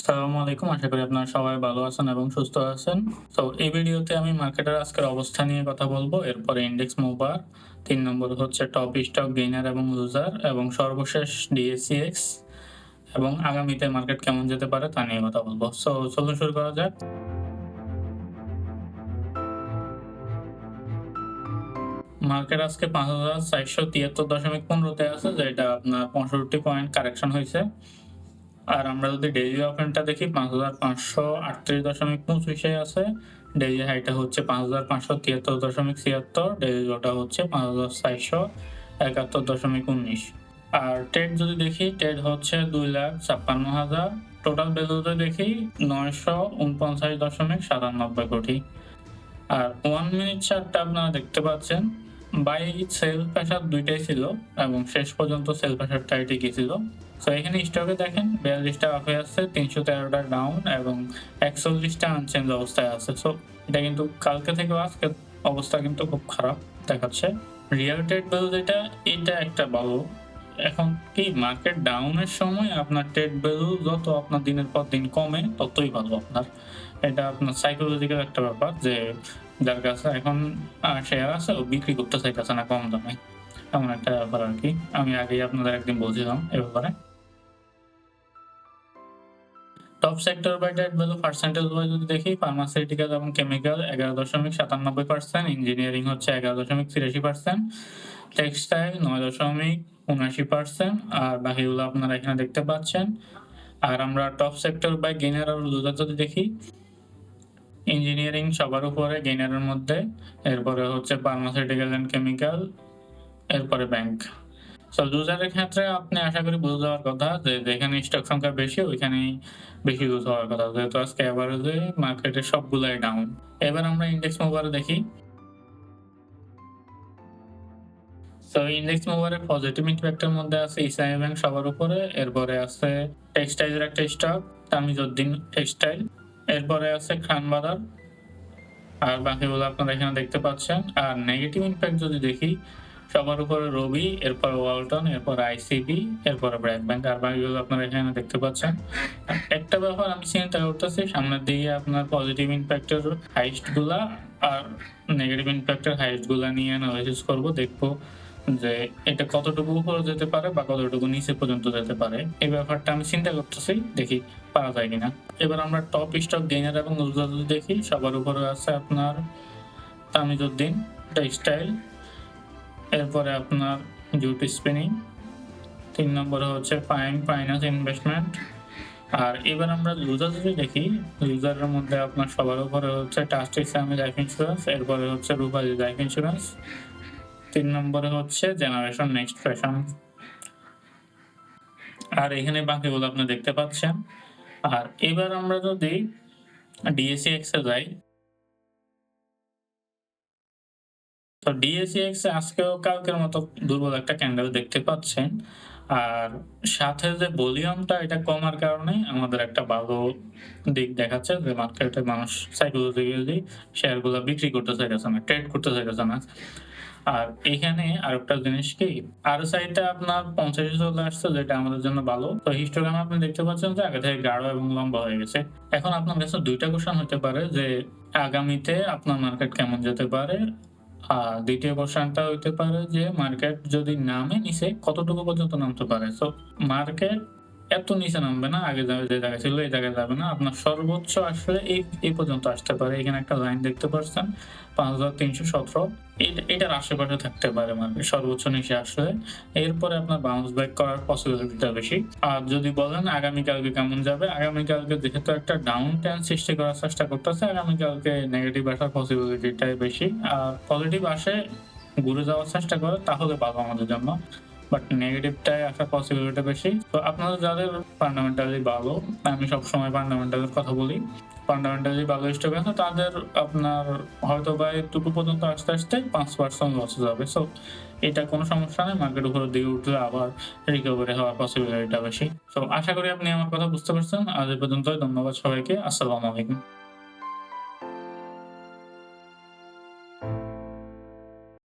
আসসালামু আলাইকুম। আশা করি আপনারা সবাই ভালো আছেন এবং সুস্থ আছেন। তো এই ভিডিওতে আমি মার্কেটের আজকের অবস্থা নিয়ে কথা বলবো। এরপরে ইনডেক্স মুভার, ৩ নম্বরে হচ্ছে টপ স্টক গেইনার এবং লুজার এবং সর্বশেষ DACX এবং আগামীতে মার্কেট কেমন যেতে পারে তা নিয়ে কথা বলবো। চলুন শুরু করা যাক। মার্কেট আজকে ৫,৪৭৩.১৫ তে আছে, যেটা আপনার ৬৫ পয়েন্ট কারেকশন হইছে। আর আমরা যদি ডেইলি ওপেনটা দেখি ৫,৫৩৮.২৫ এ আছে। ডেইলি হাইটা হচ্ছে ৫,৫৭৩.৭৬, ডেইলি লোটা হচ্ছে ৫,৪৭১.১৯। আর ট্রেড যদি দেখি, ট্রেড হচ্ছে ২,৫৬,০০০। টোটাল ভ্যালুতে দেখি ৯৪৯.৯৭ কোটি। আর 1 মিনিট চার্টটা আপনারা দেখতে পাচ্ছেন, বাই সেল প্রেসার দুইটাই ছিল এবং শেষ পর্যন্ত সেল প্রেসারটাই টিকে ছিল। সো এখানে স্টকে দেখেন ৪২টা আপ হয়ে আছে, ৩১৩টা ডাউন এবং ৪১টা আনচেঞ্জ অবস্থায় আছে। সো এটা কিন্তু কালকে থেকেও আজকের অবস্থা কিন্তু খুব খারাপ দেখাচ্ছে। রিয়েল ট্রেড ভ্যালু যেটা, এটা একটা ভালো। এখন কি মার্কেট ডাউনের সময় আপনার ট্রেড ভ্যালু যত আপনার দিনের পর দিন কমে ততই ভালো আপনার। এটা আপনার সাইকোলজিক্যাল একটা ব্যাপার যে যার কাছে এখন শেয়ার আছে ও বিক্রি করতে চাইতেছে না কম দামে। এমন একটা ব্যাপার আরকি। আমি আগেই আপনাদের একদিন বলছিলাম এ ব্যাপারে। Top sector by date value percentage wise যদি দেখি, ফার্মাসিউটিক্যাল এবং কেমিক্যাল ১১.৯৭%, ইঞ্জিনিয়ারিং হচ্ছে ১১.৮৩%, টেক্সটাইল ৯.৭৯%, আর বাকিগুলো আপনারা এখানে দেখতে পাচ্ছেন। আর আমরা টপ সেক্টর বাই গেইনার আর লুজার যদি দেখি, ইঞ্জিনিয়ারিং সবার উপরে গেইনারের মধ্যে, এরপরে হচ্ছে ফার্মাসিউটিক্যাল অ্যান্ড কেমিক্যাল, এরপরে ব্যাংক। সো লুজারের ক্ষেত্রে আপনি আশা করি বুঝে যাওয়ার কথা যে যেখানে স্টক সংখ্যা বেশি ওইখানেই বেশি লুজ হওয়ার কথা। যেহেতু আজকে এভারেজে মার্কেটের সবগুলাই ডাউন। এবার আমরা ইনডেক্স মুভারে দেখি। সো ইনডেক্স মুভারের পজিটিভ ইম্প্যাক্টের মধ্যে আছে ইসলামী ব্যাংক সবার উপরে, এরপরে আছে টেক্সটাইলের একটা স্টক তামিজউদ্দিন টেক্সটাইল, এরপরে আছে খান বাজার, আর বাকিগুলো আপনারা এখানে দেখতে পাচ্ছেন। আর নেগেটিভ ইম্প্যাক্ট যদি দেখি, সবার উপরে রবি, এরপরে ওয়ালটন, এরপরে আইসিবি, এরপরে ব্র্যাক ব্যাংক, আর বাকিগুলো আপনারা এখানে দেখতে পাচ্ছেন। একটা ব্যাপার আমি চিন্তা করতেছি, সামনের দিকে আপনার পজিটিভ ইম্প্যাক্টের হাইস্ট গুলা আর নেগেটিভ ইম্প্যাক্টের হাইস্ট গুলা নিয়ে অ্যানালাইসিস করবো, দেখবো যে এটা কতটুকু উপরে যেতে পারে বা কতটুকু নিচে পর্যন্ত যেতে পারে। এই ব্যাপারটা আমি চিন্তা করতেছি, দেখি পারা যায় কিনা। এবার আমরা টপ স্টক গেইনার এবং লুজার যদি দেখি, সবার উপরে আছে আপনার তামিজউদ্দিন টেক্সটাইল, এরপরে আপনার জুট স্পিনিং, ৩ নম্বরে হচ্ছে প্রাইম ফাইন্যান্স ইনভেস্টমেন্ট। আর এবার আমরা লুজার যদি দেখি, লুজারের মধ্যে আপনার সবার উপরে হচ্ছে ট্রাস্ট ইসলামী লাইফ ইন্স্যুরেন্স, এরপরে হচ্ছে রূপালী লাইফ ইন্স্যুরেন্স, ৩ নম্বরে হচ্ছে জেনারেশন নেক্সট ফ্যাশন। আর এখানে বাকিগুলো আপনি দেখতে পাচ্ছেন। আর এবার আমরা যদি DACX এ যাই, তো DACX এ আজকেও কালকের মতো দুর্বল একটা ক্যান্ডেল দেখতে পাচ্ছেন। আর সাথে যে ভলিউমটা এটা কমার কারণে আমাদের একটা ভালো দিক দেখাচ্ছে যে মার্কেটে মানুষ সাইকোলজিক্যালি শেয়ারগুলা বিক্রি করতে চাইতেছে না, ট্রেড করতে চাইতেছে না। আর এখানে আরেকটা জিনিস কি, RSI টা আপনার ৫০ এ চলে আসছে, যেটা আমাদের জন্য ভালো। তো হিস্টোগ্রামে আপনি দেখতে পাচ্ছেন যে আগে থেকে গাঢ় এবং লম্বা হয়ে গেছে। এখন আপনার কাছে ২ টা কোয়েশ্চেন হতে পারে যে আগামীতে আপনার মার্কেট কেমন যেতে পারে? আর ২য় কোয়েশ্চেনটা হইতে পারে যে মার্কেট যদি নামে নিচে কতটুকু পর্যন্ত নামতে পারে? সো মার্কেট এত নিচে নামবে না, আগে যে জায়গায় ছিল এই জায়গায় যাবে না। আপনার সর্বোচ্চ আসলে এই পর্যন্ত আসতে পারে। এখানে একটা লাইন দেখতে পাচ্ছেন ৫,৩১৭, এটার আশেপাশে থাকতে পারে মার্কেট সর্বোচ্চ নিচে আসলে। এরপরে আপনার বাউন্স ব্যাক করার পসিবিলিটিটা বেশি। আর যদি বলেন আগামীকালকে কেমন যাবে? আগামীকালকে যেহেতু একটা ডাউন ট্রেন্ড সৃষ্টি করার চেষ্টা করতেছে, আগামীকালকে নেগেটিভ আসার পসিবিলিটিটাই বেশি। আর পজিটিভ আসে, ঘুরে যাওয়ার চেষ্টা করে তাহলে ভালো আমাদের জন্য। বাট নেগেটিভটাই আসার পসিবিলিটি বেশি। তো আপনাদের যাদের ফান্ডামেন্টালি ভালো, আমি সবসময় ফান্ডামেন্টালের কথা বলি, ফান্ডামেন্টালি ভালো স্টক আছে তাদের আপনার হয়তোবা এটুকু পর্যন্ত আসতে ৫% লসে যাবে। সো এটা কোনো সমস্যা নাই। মার্কেট উপরের দিকে উঠলে আবার রিকভারি হওয়ার পসিবিলিটিটা বেশি। সো আশা করি আপনি আমার কথা বুঝতে পারছেন। আজ এ পর্যন্তই। ধন্যবাদ সবাইকে। আসসালামু আলাইকুম।